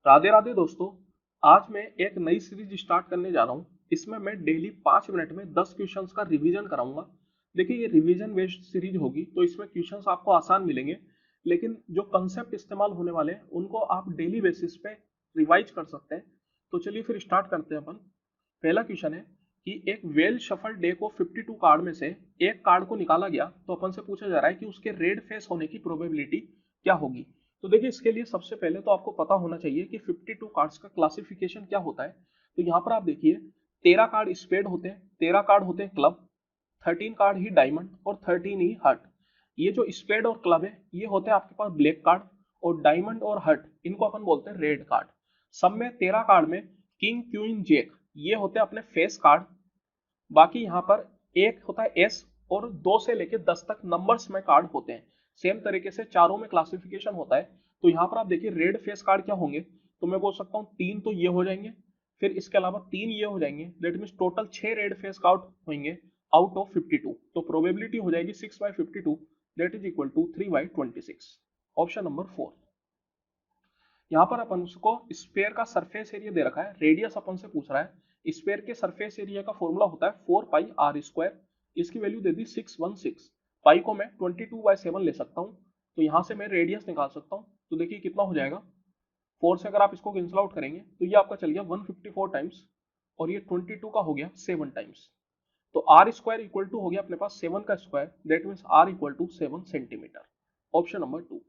राधे राधे दोस्तों। आज मैं एक नई सीरीज स्टार्ट करने जा रहा हूँ। इसमें मैं डेली 5 मिनट में 10 क्वेश्चंस का रिवीजन कराऊंगा। देखिए, ये रिवीजन बेस्ड सीरीज होगी तो इसमें क्वेश्चंस आपको आसान मिलेंगे, लेकिन जो कंसेप्ट इस्तेमाल होने वाले हैं उनको आप डेली बेसिस पे रिवाइज कर सकते हैं। तो चलिए फिर स्टार्ट करते हैं अपन। पहला क्वेश्चन है कि एक वेल शफल डे को 52 कार्ड में से एक कार्ड को निकाला गया, तो अपन से पूछा जा रहा है कि उसके रेड फेस होने की प्रोबेबिलिटी क्या होगी। तो देखिए, इसके लिए सबसे पहले तो आपको पता होना चाहिए कि 52 कार्ड्स का क्लासिफिकेशन क्या होता है। तो यहाँ पर आप देखिए, 13 कार्ड स्पेड होते हैं, 13 कार्ड होते हैं क्लब, 13 कार्ड ही डायमंड और 13 ही हर्ट। ये जो स्पेड और क्लब है ये होते हैं आपके पास ब्लैक कार्ड, और डायमंड और हर्ट इनको अपन बोलते हैं रेड कार्ड। सब में 13 कार्ड में किंग क्वीन जैक ये होते हैं अपने फेस कार्ड। बाकी यहाँ पर एक होता है एस, और 2 से लेकर 10 तक नंबर्स में कार्ड होते हैं। सेम तरीके से चारों में क्लासिफिकेशन होता है। तो यहाँ पर आप देखिए रेड फेस कार्ड क्या होंगे, तो मैं बोल सकता हूँ 3 तो ये हो जाएंगे, फिर इसके अलावा 3 ये हो जाएंगे। That mean total 6 red face card होंगे आउट ऑफ 52। तो प्रोबेबिलिटी हो जाएगी 6/52, that is equal to 3/26। Option number 4। यहाँ पर अपन उसको स्फेयर का सरफेस एरिया दे रखा है, रेडियस अपन से पूछ रहा है। स्फेयर के सरफेस एरिया का फॉर्मूला होता है 4πr²। इसकी वैल्यू दे दी 616। पाई को मैं 22/7 ले सकता हूँ, तो यहाँ से मैं रेडियस निकाल सकता हूँ। तो देखिए कितना हो जाएगा, 4 से अगर आप इसको कैंसिल आउट करेंगे तो ये आपका चल गया 154 टाइम्स, और ये 22 का हो गया 7 टाइम्स। तो आर स्क्वायर इक्वल टू हो गया अपने पास 7 का square, that means R equal to 7 centimetre. Option number 2।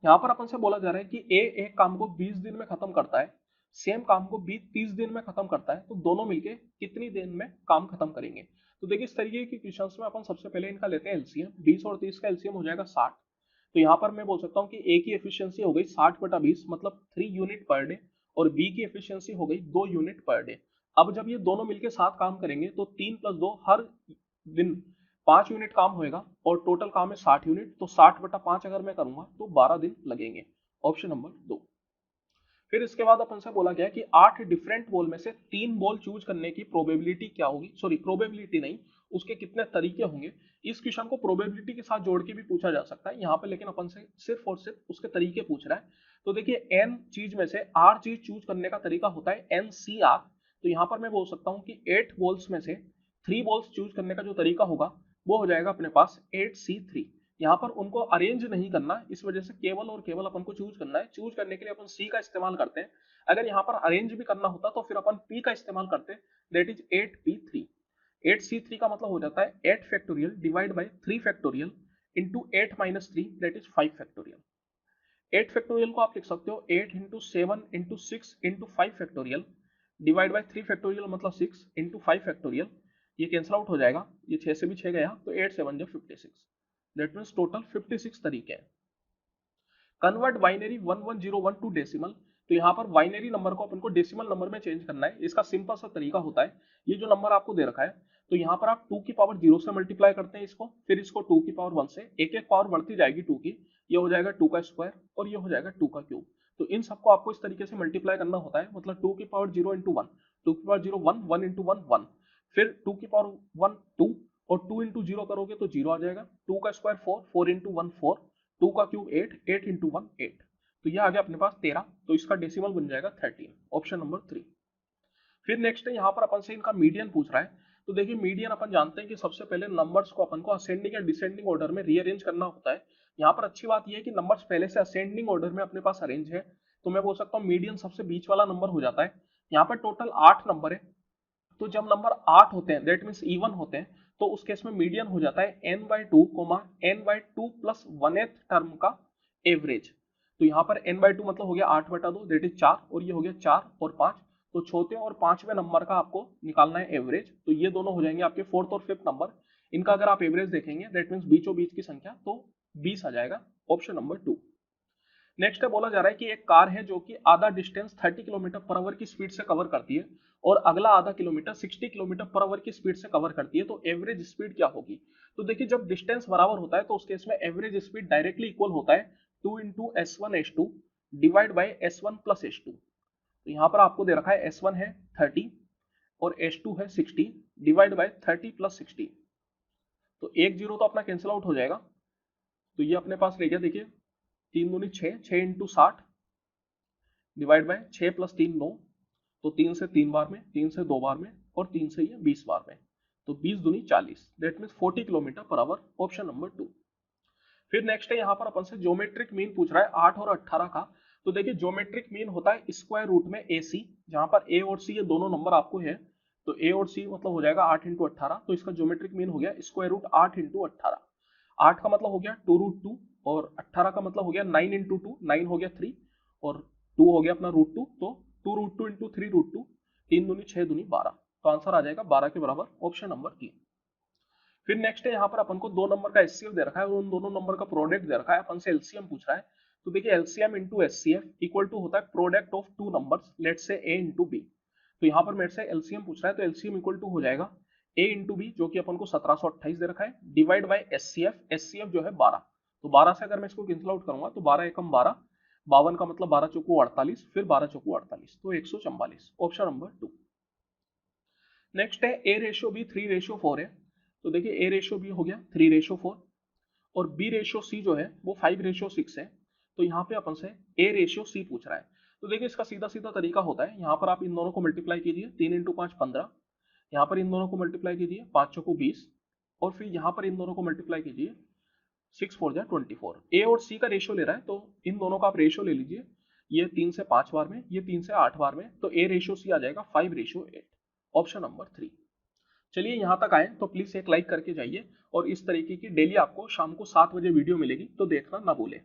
यहाँ पर अपन से बोला जा रहा है कि ए एक काम को 20 दिन में खत्म करता है, सेम काम को बी 30 दिन में खत्म करता है, तो दोनों मिलके कितनी दिन में काम खत्म करेंगे। तो देखिए, इस तरीके की क्वेश्चंस में अपन सबसे पहले इनका लेते हैं एलसीएम। 20 और 30 का एलसीएम हो जाएगा 60। तो यहाँ पर मैं बोल सकता हूँ कि ए की एफिशिएंसी हो गई 60/20, मतलब 3 यूनिट पर डे, और बी की एफिशिएंसी हो गई 2 यूनिट पर डे। अब जब ये दोनों मिलकर साथ काम करेंगे तो 3+2 हर दिन 5 यूनिट काम होएगा, और टोटल काम है 60 यूनिट। तो 60/5 अगर मैं करूंगा तो 12 दिन लगेंगे। Option number 2। फिर इसके बाद अपन से बोला गया कि 8 डिफरेंट बॉल में से 3 बॉल चूज करने की प्रोबेबिलिटी क्या होगी। सॉरी, प्रोबेबिलिटी नहीं, उसके कितने तरीके होंगे। इस क्वेश्चन को प्रोबेबिलिटी के साथ जोड़ के भी पूछा जा सकता है यहाँ पे, लेकिन अपन से सिर्फ और सिर्फ उसके तरीके पूछ रहा है। तो देखिए, एन चीज में से आर चीज चूज करने का तरीका होता है NCR। तो यहाँ पर मैं बोल सकता हूँ कि 8 बॉल्स में से 3 बॉल्स चूज करने का जो तरीका होगा वो हो जाएगा अपने पास 8C3। यहाँ पर उनको अरेंज नहीं करना, इस वजह से केवल और केवल अपन को चूज करना है। चूज करने के लिए अपन सी का इस्तेमाल करते हैं। अगर यहाँ पर अरेंज भी करना होता तो फिर अपन पी का इस्तेमाल करते, दैट इज 8P3। 8C3 का मतलब हो जाता है 8 factorial divide by 3 factorial into 8-3, that is 5 factorial. 8 factorial को आप लिख सकते हो 8 into 7 into 6 into 5 factorial, divide by 3 factorial मतलब 6 इंटू 5 फैक्टोरियल। ये कैंसिल आउट हो जाएगा, ये 6 से भी 6 गया, तो 8 7 जो 56, दैट मीन्स टोटल 56 तरीके हैं। Convert binary 1101 to decimal. तो यहाँ पर बाइनरी नंबर को अपन को डेसिमल नंबर में चेंज करना है। इसका सिंपल सा तरीका होता है, ये जो नंबर आपको दे रखा है, तो यहाँ पर आप 2 की पावर 0 से मल्टीप्लाई करते हैं इसको, फिर इसको 2 की पावर 1 से, एक एक पावर बढ़ती जाएगी 2 की। ये हो जाएगा 2 का स्क्वायर, और ये हो जाएगा 2 का क्यूब। तो इन सबको आपको इस तरीके से मल्टीप्लाई करना होता है, मतलब 2 की पावर 0 इंटू 1, 2 की पावर 0 1, 1 इंटू 1 1, फिर 2 की पावर 1 2, और 2 इंटू 0 करोगे तो 0 आ जाएगा। 2 का स्क्वायर 4, 4 इंटू 1 4, 2 का क्यूब 8, 8 इंटू 1 8। तो ये आ गया अपने पास 13, तो इसका डेसिमल बन जाएगा 13। Option number 3। फिर नेक्स्ट है, यहाँ पर अपन से इनका मीडियन पूछ रहा है। तो देखिए, मीडियन अपन जानते हैं कि सबसे पहले नंबर्स को अपन को असेंडिंग या डिसेंडिंग ऑर्डर में रीअरेंज करना होता है। यहाँ पर अच्छी बात यह है कि नंबर्स पहले से असेंडिंग ऑर्डर में अपने पास अरेंज है, तो मैं बोल सकता हूँ मीडियन सबसे बीच वाला नंबर हो जाता है। यहाँ पर टोटल 8 नंबर है, तो जब नंबर 8 होते हैं दैट मीन्स इवन होते हैं, तो उस केस में मीडियन हो जाता है n/2, n/2 plus 1th term का एवरेज। तो यहाँ पर n/2 मतलब हो गया 8/2, दैट इज 4, और ये हो गया 4 और 5। तो चौथे और पांचवें नंबर का आपको निकालना है एवरेज, तो ये दोनों हो जाएंगे आपके 4th और 5th नंबर। इनका अगर आप एवरेज देखेंगे दैट मीन्स बीचों बीच की संख्या, तो 20 आ जाएगा। Option number 2। नेक्स्ट है, बोला जा रहा है कि एक कार है जो कि आधा डिस्टेंस 30 किलोमीटर पर आवर की स्पीड से कवर करती है, और अगला आधा किलोमीटर 60 किलोमीटर पर आवर की स्पीड से कवर करती है, तो एवरेज स्पीड क्या होगी। तो देखिए, जब डिस्टेंस बराबर होता है तो उस केस में एवरेज स्पीड डायरेक्टली इक्वल होता है 2 into S1 S2 divide by S1 plus S2। तो यहाँ पर आपको दे रखा है S1 है 30 और S2 है 60, डिवाइड बाई 30 प्लस 60। तो एक जीरो तो अपना कैंसिल आउट हो जाएगा, तो ये अपने पास रह गया, देखिए 3 दूनी 6, 6 इंटू 60 डिवाइड बाय 6 + 3 9, तो 3 से 3 बार में, 3 से 2 बार में और 3 से ये 20 बार में, तो 20 दूनी 40, that means 40 kilometre per hour, option number 2। फिर नेक्स्ट है यहाँ पर अपन से ज्योमेट्रिक मीन पूछ रहा है 8 और 18 का। तो देखिए ज्योमेट्रिक मीन होता है स्क्वायर रूट में ए सी, जहां पर ए और सी ये दोनों नंबर आपको है, तो ए और सी मतलब हो जाएगा 8 इंटू 18, तो इसका ज्योमेट्रिक मीन हो गया स्क्वायर रूट 8 इंटू 18। 8 का मतलब हो गया 2√2 और 18 का मतलब हो गया 9 इंटू 2, 9 हो गया 3 और 2 हो गया अपना √2, तो 2√2 इंटू 3√2, 3 दूनी 6 दूनी 12, तो आंसर आ जाएगा 12 के बराबर, ऑप्शन नंबर 3। फिर नेक्स्ट है यहाँ पर अपन को दो नंबर का एचसीएफ दे रखा है और उन दोनों नंबर का प्रोडक्ट दे रखा है, अपन से एलसीएम पूछ रहा है। तो देखिए LCM into HCF equal to होता है product of two numbers, let's say A into B. तो यहाँ पर मेरे से एलसीएम पूछ रहा है, तो एलसीएम इक्वल टू हो जाएगा ए इंटू बी, जो कि अपन को 1728 दे रखा है, डिवाइड बाई एचसीएफ, एचसीएफ जो है 12, तो 12 से अगर मैं इसको कैंसिल आउट करूंगा तो 12 एकम 12, 52 का मतलब 12 चौको 48, फिर 12 चौको 48, तो 144, ऑप्शन नंबर 2। नेक्स्ट है ए रेशियो बी 3:4 है। तो देखिए ए रेशियो बी हो गया 3:4 और बी रेशियो सी जो है वो 5:6 है। तो यहाँ पे अपन से ए रेशियो सी पूछ रहा है। तो देखिए इसका सीधा सीधा तरीका होता है, यहाँ पर आप इन दोनों को मल्टीप्लाई कीजिए, 3 इंटू 5 15, यहाँ पर इन दोनों को मल्टीप्लाई कीजिए 5 चौको 20 और फिर यहाँ पर इन दोनों को मल्टीप्लाई कीजिए 6 4 जा 24। ए और सी का रेशियो ले रहा है, तो इन दोनों का आप रेशियो ले लीजिए, ये 3 से 5 बार में, ये 3 से 8 बार में, तो ए रेशियो सी आ जाएगा 5:8, ऑप्शन नंबर 3। चलिए यहाँ तक आए तो प्लीज एक लाइक करके जाइए और इस तरीके की डेली आपको शाम को 7 बजे वीडियो मिलेगी, तो देखना ना भूलें।